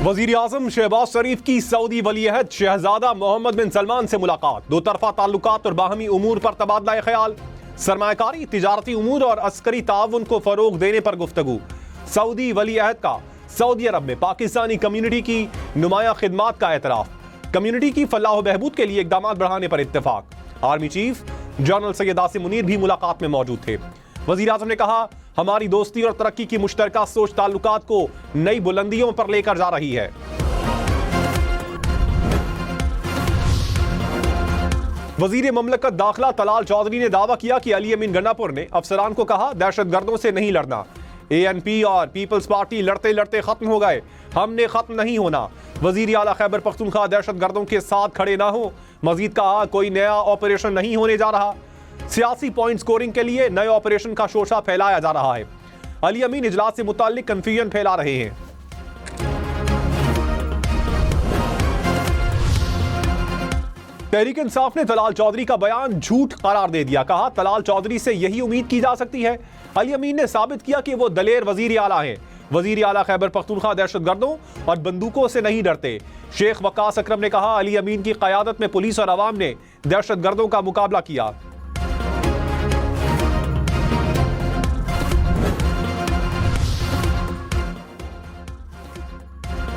वजीर आजम शहबाज शरीफ की सऊदी वलीअहद शहजादा मोहम्मद बिन सलमान से मुलाकात, दो तरफा ताल्लुकात और बाहमी उमूर पर तबादला ख्याल, सरमायाकारी, तिजारती उमूर और अस्करी ताउन को फरोग देने पर गुफ्तगू। सऊदी वलीअहद का सऊदी अरब में पाकिस्तानी कम्युनिटी की नुमाया खिदमात का एतराफ, कम्युनिटी की फलाह बहबूद के लिए इकदाम बढ़ाने पर इत्तेफाक। Army chief general Syed Asim Munir भी मुलाकात में मौजूद थे। वजीर आजम ने कहा, हमारी दोस्ती और तरक्की की मुश्तरका सोच ताल्लुकात को नई बुलंदियों पर लेकर जा रही है। वजीर ममलकत दाखिला तलाल चौधरी ने दावा किया कि अली अमीन गन्नापुर ने अफसरान को कहा, दहशतगर्दों से नहीं लड़ना। ANP और पीपल्स पार्टी लड़ते लड़ते खत्म हो गए, हमने खत्म नहीं होना। वजीर आला खैबर पख्तूनख्वा दहशतगर्दों के साथ खड़े ना हो। मजीद कहा, कोई नया ऑपरेशन नहीं होने जा रहा। सियासी पॉइंट स्कोरिंग के लिए नए ऑपरेशन का शोशा फैलाया जा रहा है। अली अमीन इजलास से मुताल्लिक कंफ्यूजन फैला रहे हैं। तहरीक इंसाफ ने तलाल चौधरी का बयान झूठ करार दे दिया। कहा, तलाल चौधरी से यही उम्मीद की जा सकती है। अली अमीन ने साबित किया कि वो दलेर वजीर आला हैं। वजीर आला खैबर पख्तूनख्वा दहशतगर्दों और बंदूकों से नहीं डरते। शेख वकास अकरम ने कहा, अली अमीन की क़यादत में पुलिस और अवाम ने दहशतगर्दों का मुकाबला किया।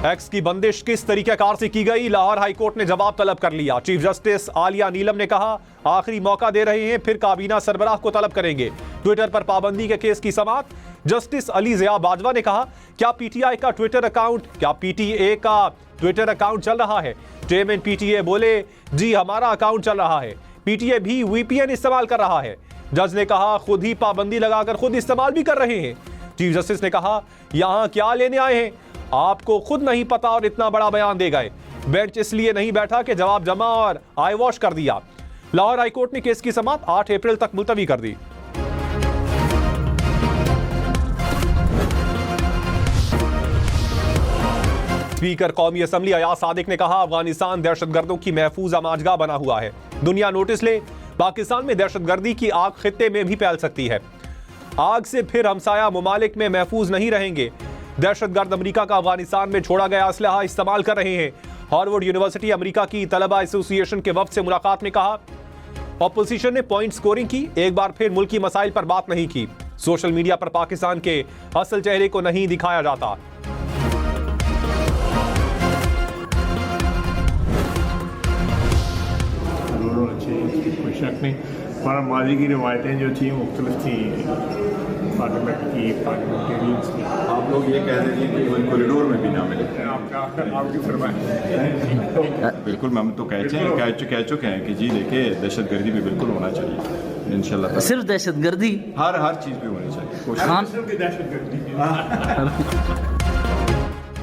एक्स की बंदिश किस तरीकेकार से की गई, लाहौर हाई कोर्ट ने जवाब तलब कर लिया। चीफ जस्टिस आलिया नीलम ने कहा, आखिरी मौका दे रहे हैं, फिर काबीना सरबराह को तलब करेंगे। ट्विटर पर पाबंदी के केस की समाअत। जस्टिस अली ज़िया बाजवा ने कहा, क्या PTA का ट्विटर अकाउंट चल रहा है? चेयरमैन PTA बोले, जी हमारा अकाउंट चल रहा है। PTA भी VPN इस्तेमाल कर रहा है। जज ने कहा, खुद ही पाबंदी लगाकर खुद इस्तेमाल भी कर रहे हैं। चीफ जस्टिस ने कहा, यहां क्या लेने आए हैं? आपको खुद नहीं पता और इतना बड़ा बयान दे गए। बेंच इसलिए नहीं बैठा कि जवाब जमा और आई वॉश कर दिया। लाहौर हाईकोर्ट ने केस की समाअत 8 अप्रैल तक मुलतवी कर दी। स्पीकर कौमी असम्बली अयाज सादिक ने कहा, अफगानिस्तान दहशतगर्दों की महफूज अमाजगाह बना हुआ है। दुनिया नोटिस ले, पाकिस्तान में दहशतगर्दी की आग खित्ते में भी फैल सकती है। आग से फिर हमसाया मुमालिक में महफूज नहीं रहेंगे। दहशतगर्द अमेरिका का अफगानिस्तान में छोड़ा गया असलहा इस्तेमाल कर रहे हैं। हार्वर्ड यूनिवर्सिटी अमेरिका की तलबा एसोसिएशन के वफ्द से मुलाकात में कहा, ऑपोजिशन ने पॉइंट स्कोरिंग की, एक बार फिर मुल्की मसाइल पर बात नहीं की। सोशल मीडिया पर पाकिस्तान के असल चेहरे को नहीं दिखाया जाता। कोई शक नहीं, हमारा माजी की रवायतें जो थी मुख्तलिफ थी पार्लियामेंट की, पार्लियामेंटेरियंस की। आप लोग ये कह रहे थे कि वो कॉरिडोर में भी ना मिले। आपकी फरमाइश। बिल्कुल, हम तो कह चुके हैं कि जी देखिए, दहशतगर्दी भी बिल्कुल होना चाहिए इंशाल्लाह। सिर्फ दहशतगर्दी, हर चीज़ भी होनी चाहिए।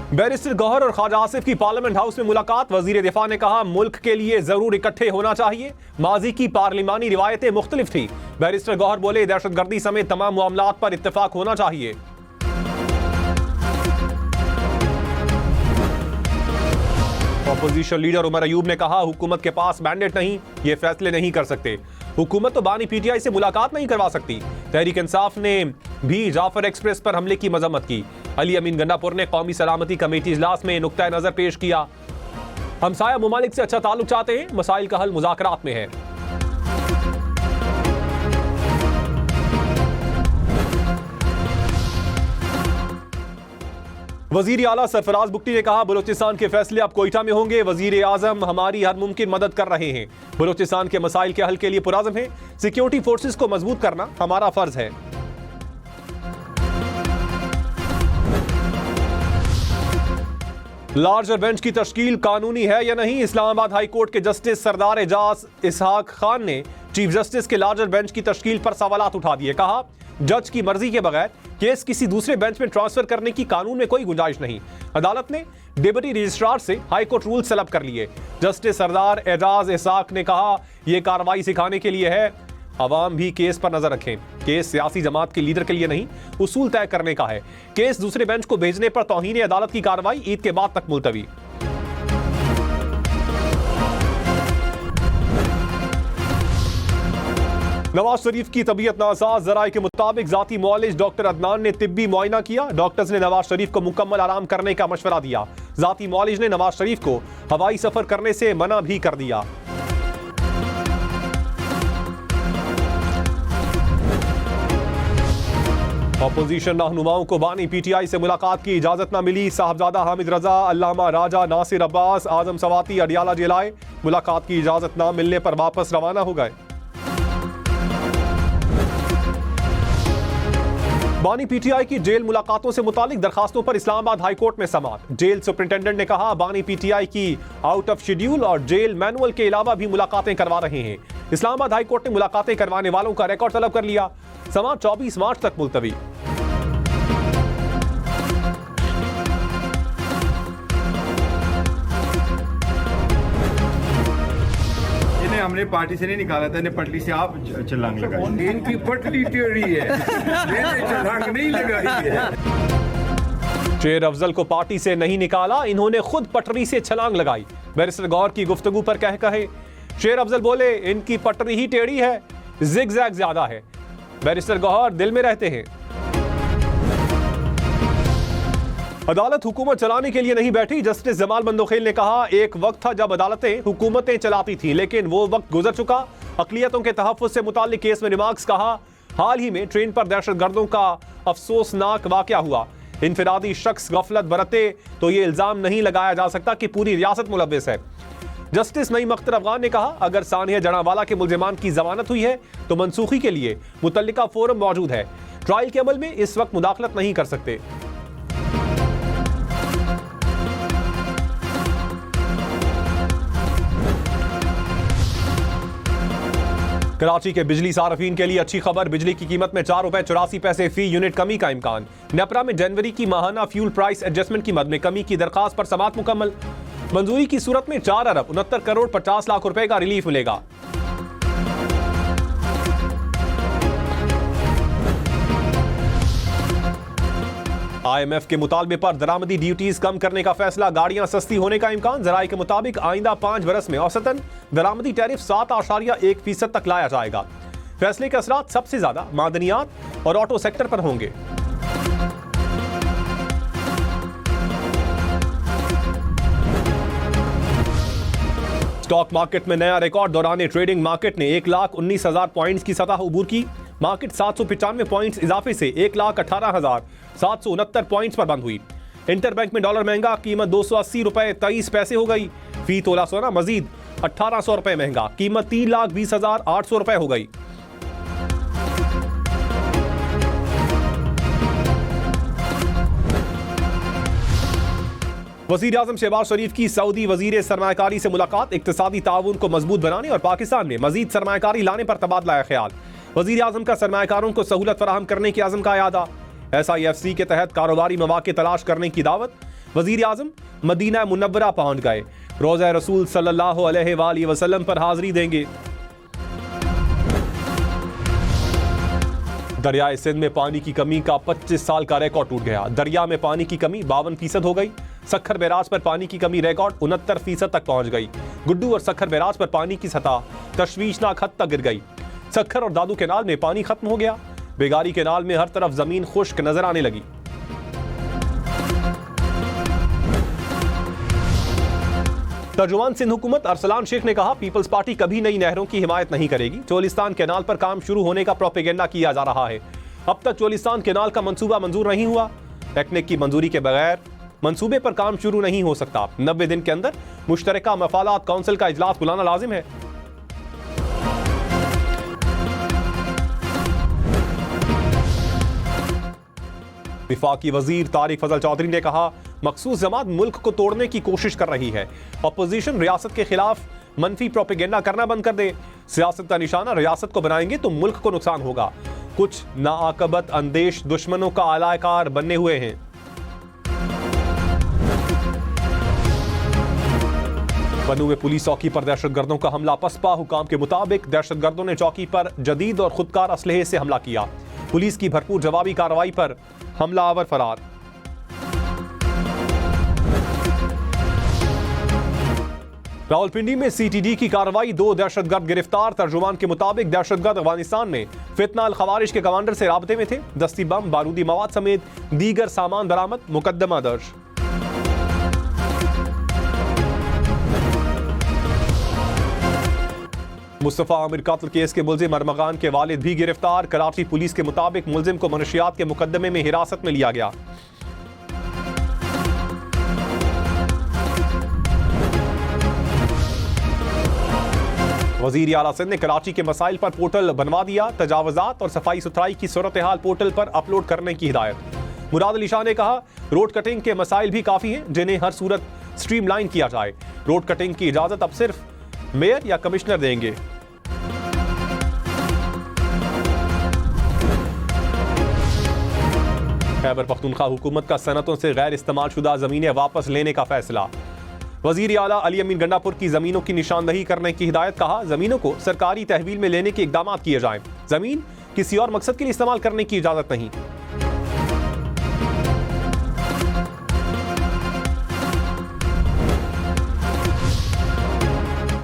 बैरिस्टर गौहर और ख्वाजा आसिफ की पार्लियामेंट हाउस में मुलाकात। वजीर दिफा ने कहा, मुल्क के लिए जरूर इकट्ठे होना चाहिए। माजी की पार्लिमानी रिवायतें मुख्तलिफ थी। बैरिस्टर गौहर बोले, दहशतगर्दी समेत तमाम मामलात पर इत्तेफाक होना चाहिए। अपोजिशन लीडर उमर अयूब ने कहा, हुकूमत के पास मैंडेट नहीं, ये फैसले नहीं कर सकते। हुकूमत तो बानी PTI से मुलाकात नहीं करवा सकती। तहरीक इंसाफ ने भी जाफर एक्सप्रेस पर हमले की मजम्मत की। अली अमीन गन्नापुर ने कौमी सलामती कमेटी इजलास में नुक्ता नजर पेश किया। हमसाया मुमालिक से अच्छा ताल्लुक चाहते हैं, मसाइल का हल मुज़ाकरात में है। वजीर आला सरफराज बुगटी ने कहा, बलूचिस्तान के फैसले अब कोयटा में होंगे। वजीर आजम हमारी हर मुमकिन मदद कर रहे हैं। बलूचिस्तान के मसाइल के हल के लिए पुरज़म है। सिक्योरिटी फोर्सेस को मजबूत करना हमारा फर्ज है। लार्जर बेंच की तश्कील कानूनी है या नहीं, इस्लामाबाद हाई कोर्ट के जस्टिस सरदार एजाज इसहाक खान ने चीफ जस्टिस के लार्जर बेंच की तश्कील पर सवालात उठा दिए। कहा, जज की मर्जी के बगैर केस किसी दूसरे बेंच में ट्रांसफर करने की कानून में कोई गुंजाइश नहीं। अदालत ने डिप्टी रजिस्ट्रार से हाई कोर्ट रूल तलब कर लिए। जस्टिस सरदार एजाज इसहाक ने कहा, यह कार्रवाई सिखाने के लिए है, अवाम भी केस पर नजर रखें। केस सियासी जमात के लीडर के लिए नहीं, उसूल तय करने का है। केस दूसरे बेंच को भेजने पर तौहीन अदालत की कार्रवाई ईद के बाद तक मुलतवी। नवाज शरीफ की तबीयत नासाज। जराये के मुताबिक जाती मुआलिज डॉक्टर अदनान ने तिब्बी मुआयना किया। डॉक्टर्स ने नवाज शरीफ को मुकम्मल आराम करने का मशवरा दिया। जाती मौलिज ने नवाज शरीफ को हवाई सफर करने से मना भी कर दिया। अपोजिशन रहनुमाओं को बानी पीटीआई से मुलाकात की इजाजत न मिली। साहबजादा हामिद रजा, अल्लामा राजा, नासिर अब्बास, आजम सवाती अडियाला जेल आए। मुलाकात की इजाजत न मिलने पर वापस रवाना हो गए। बानी पीटीआई की जेल मुलाकातों से मुतालिक दरखास्तों पर इस्लामाबाद हाईकोर्ट में समाअत। जेल सुपरिंटेंडेंट ने कहा बानी पीटीआई की आउट ऑफ शेड्यूल और जेल मैनुअल के अलावा भी मुलाकातें करवा रहे हैं। इस्लामाबाद हाईकोर्ट ने मुलाकातें करवाने वालों का रिकॉर्ड तलब कर लिया। समाअत 24 मार्च तक मुलतवी। हमने पार्टी से नहीं निकाला था, इन्हें पटली से आप छलांग लगाई। इनकी पटली टेढ़ी है, मैंने छलांग नहीं लगाई है। शेर अफजल को पार्टी से नहीं निकाला, इन्होंने खुद पटरी से छलांग लगाई। बैरिस्टर गौहर की गुफ्तगू पर कहे शेर अफजल बोले इनकी पटरी ही टेढ़ी है, जिगजैग ज्यादा है। बैरिस्टर गौहर दिल में रहते हैं। अदालत हुकूमत चलाने के लिए नहीं बैठी। जस्टिस जमाल बंदोखेल ने कहा एक वक्त था जब अदालतें हुकूमतें चलाती थी, लेकिन वो वक्त गुजर चुका। अकलियतों के तहफ़्फ़ुज़ से मुताल्लिक केस में रिमार्क्स कहा हाल ही में ट्रेन पर दहशतगर्दों का अफसोसनाक वाक़या हुआ। इनफरादी शख्स गफलत बरते तो ये इल्ज़ाम नहीं लगाया जा सकता कि पूरी रियासत मुलव्विस है। जस्टिस नईम अख्तर अफगान ने कहा अगर सानिया जनावाला के मुल्ज़िमान की जमानत हुई है तो मनसूखी के लिए मुतल्लिका फोरम मौजूद है। ट्रायल के अमल में इस वक्त मुदाखलत नहीं कर सकते। कराची के बिजली सार्फिन के लिए अच्छी खबर। बिजली की कीमत में 4 रुपए 84 पैसे फी यूनिट कमी का इम्कान। नेपरा में जनवरी की माहाना फ्यूल प्राइस एडजस्टमेंट की मद में कमी की दरखास्त पर समाअत मुकम्मल। मंजूरी की सूरत में 4 अरब 69 करोड़ 50 लाख रुपए का रिलीफ मिलेगा। IMF के मुतालबे पर दरामदी ड्यूटीज कम करने का फैसला। गाड़ियां सस्ती होने का इम्कान। जराये के मुताबिक आइंदा 5 बरस में औसतन दरामदी टैरिफ 7.1% तक लाया जाएगा। फैसले के असरात सबसे ज्यादा मादनियात और ऑटो सेक्टर पर होंगे। स्टॉक मार्केट में नया रिकॉर्ड। दौरान ट्रेडिंग मार्केट ने 1,19,000 पॉइंट्स की सतह उबूर की। मार्केट 795 पॉइंट्स इजाफे से 1,18,769 पॉइंट्स पर बंद हुई। इंटरबैंक में डॉलर महंगा, कीमत 280 रुपए 23 पैसे हो गई। फी तोला सोना मजीद 1,800 रुपए महंगा, कीमत 3,20,800 रुपए हो गई। वज़ीर आज़म शहबाज शरीफ की सऊदी वज़ीर सरमायाकारी से मुलाकात। इक्तिसादी ताउन को मजबूत बनाने और पाकिस्तान में मजीद सरमायाकारी लाने पर तबादला ख्याल। वज़ीर आज़म का सरमायाकारों को सहूलत फराहम करने के आज़म का यादा। SIFC के तहत कारोबारी मौके तलाश करने की दावत। वज़ीर आज़म मदीना मुनव्वरा पहुंच गए। रोज़ा रसूल सल्लल्लाहु अलैहि वसल्लम पर हाज़री देंगे। दरियाए सिंध में पानी की कमी का 25 साल का रिकॉर्ड टूट गया। दरिया में पानी की कमी 52% हो गई। सखर बैराज पर पानी की कमी रिकॉर्ड 69% तक पहुंच गई। गुड्डू और सखर बैराज पर पानी की सतह तशवीशनाक हद तक गिर गई। सखर और दादू केनाल में पानी खत्म हो गया। बेगारी केनाल में हर तरफ जमीन खुश्क नजर आने लगी। तर्जुमान सिंध हुकूमत अरसलान शेख ने कहा पीपल्स पार्टी कभी नई नहरों की हिमायत नहीं करेगी। चोलिस्तान केनाल पर काम शुरू होने का प्रोपेगेंडा किया जा रहा है। अब तक चोलिस्तान केनाल का मंसूबा मंजूर नहीं हुआ। टेक्निक की मंजूरी के बगैर मंसूबे पर काम शुरू नहीं हो सकता। 90 दिन के अंदर मुश्तरका मफादात काउंसिल का इजलास बुलाना लाजिम है। विफाकी वजीर तारिक फजल चौधरी ने कहा मखसूस जमात मुल्क को तोड़ने की कोशिश कर रही है। अपोजिशन रियासत के खिलाफ मनफी प्रोपेगेंडा करना बंद कर दे। सियासत का निशाना रियासत को बनाएंगे तो मुल्क को नुकसान होगा। कुछ नाआकबत अंदेश दुश्मनों का आलाकार बनने हुए हैं। बनू में पुलिस चौकी पर दहशतगर्दों का हमला। पसपा हुकाम के मुताबिक दहशतगर्दों ने चौकी पर जदीद और खुदकार असलहे से हमला किया। पुलिस की भरपूर जवाबी कार्रवाई पर हमलावर फरार। रावलपिंडी में CTD की कार्रवाई। 2 दहशतगर्द गिरफ्तार। तर्जुमान के मुताबिक दहशतगर्द अफगानिस्तान में फितना अल खवारिज के कमांडर से राबते में थे। दस्ती बम, बारूदी मवाद समेत दीगर सामान बरामद। मुकदमा दर्ज। मुस्तफा आमिर कत्ल केस के मुलजिम अरमगान के वालिद भी गिरफ्तार। कराची पुलिस के मुताबिक मुलजिम को मनशियात के मुकदमे में हिरासत में लिया गया। वजीर आला सिंध ने कराची के मसाइल पर पोर्टल बनवा दिया। तजावजात और सफाई सुथराई की सूरत हाल पोर्टल पर अपलोड करने की हिदायत। मुराद अली शाह ने कहा, रोड कटिंग के मसाइल भी काफी हैं जिन्हें हर सूरत स्ट्रीमलाइन किया जाए। रोड कटिंग की इजाजत अब सिर्फ मेयर या कमिश्नर देंगे। खैबर पख्तूनख्वा हुकूमत का सनतों से गैर इस्तेमाल शुदा जमीनें वापस लेने का फैसला। वजीर आला अली अमीन गंडापुर की जमीनों की निशानदही करने की हिदायत। कहा, जमीनों को सरकारी तहवील में लेने के इकदाम किए जाएं। जमीन किसी और मकसद के लिए इस्तेमाल करने की इजाजत नहीं।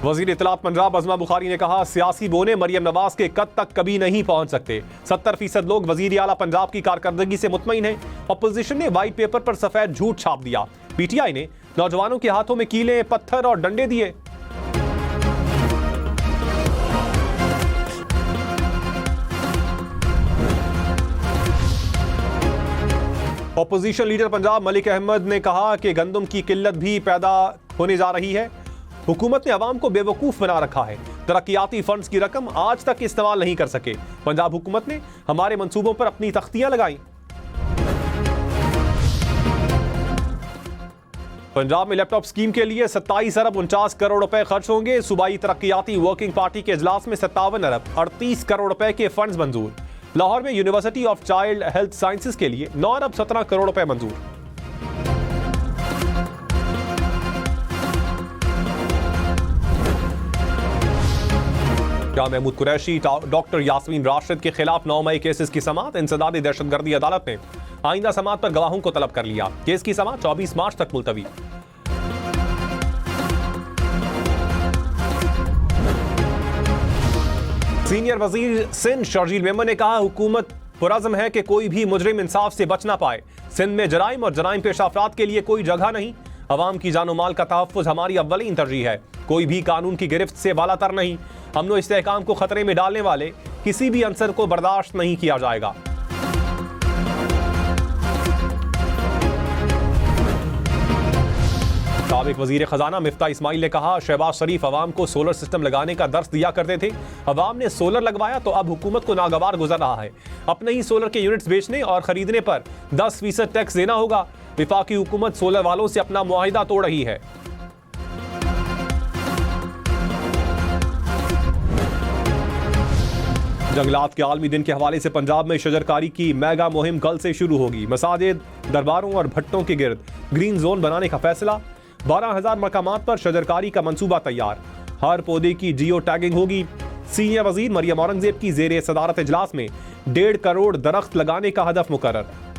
वजीर इत्तलात पंजाब अज़मा बुखारी ने कहा, सियासी बोने मरियम नवाज के कद तक कभी नहीं पहुंच सकते। 70% लोग वजीर आला पंजाब की कारकर्दगी से मुतमईन हैं। अपोजिशन ने व्हाइट पेपर पर सफेद झूठ छाप दिया। पीटीआई ने नौजवानों के हाथों में कीले, पत्थर और डंडे दिए। अपोजिशन लीडर पंजाब मलिक अहमद ने कहा कि गंदम की किल्लत भी पैदा होने जा रही है। हुकूमत ने अवाम को बेवकूफ बना रखा है। तरक्याती फंड्स की रकम आज तक इस्तेमाल नहीं कर सके। पंजाब हुकूमत ने हमारे मंसूबों पर अपनी तख्तियां लगाई। पंजाब में लैपटॉप स्कीम के लिए 27 अरब 49 करोड़ रुपए खर्च होंगे। सूबाई तरक्याती वर्किंग पार्टी के इजलास में 57 अरब 38 करोड़ रुपए के फंड्स मंजूर। लाहौर में university of child health sciences के लिए 9 अरब 17 करोड़ रुपए मंजूर। शाह महमूद कुरैशी डॉक्टर यास्मीन राशिद के खिलाफ 9 मई केसेस की समाअत। इंसदादी दहशतगर्दी अदालत ने आइंदा समाअत पर गवाहों को तलब कर लिया। केस की समाअत 24 मार्च तक मुलतवी। सीनियर वजीर सिंध शर्जील मेमन ने कहा, हुकूमत पुरज़्म है कि कोई भी मुजरिम इंसाफ से बच ना पाए। सिंध में जराइम और जराइम पेशा अफराद के लिए कोई जगह नहीं। अवाम की जानो माल का तहफ़्फ़ुज़ हमारी अव्वलीन तरजीह है। कोई भी कानून की गिरफ्त से बालातर नहीं। अमन व इस्तेहकाम को खतरे में डालने वाले किसी भी अंसर को बर्दाश्त नहीं किया जाएगा। साबिक वजीर खजाना मिफ्ता इस्माइल ने कहा, शहबाज शरीफ अवाम को सोलर सिस्टम लगाने का दर्स दिया करते थे। अवाम ने सोलर लगवाया तो अब हुकूमत को नागवार गुजर रहा है। अपने ही सोलर के यूनिट्स बेचने और खरीदने पर 10% टैक्स देना होगा। विफाकी हुकूमत सोलर वालों से अपना मुआहिदा तोड़ रही है। जंगलात के आलमी दिन के हवाले से पंजाब में शजरकारी की मेगा मुहिम कल से शुरू होगी। मसाजिद, दरबारों और भट्टों के गिर्द ग्रीन जोन बनाने का फैसला। 12,000 मकामात पर शजरकारी का मंसूबा तैयार। हर पौधे की जियो टैगिंग होगी। सीनियर वजीर मरियम औरंगजेब की जेर सदारत इजलास में 1.5 करोड़ दरख्त लगाने का हदफ मुकर्रर।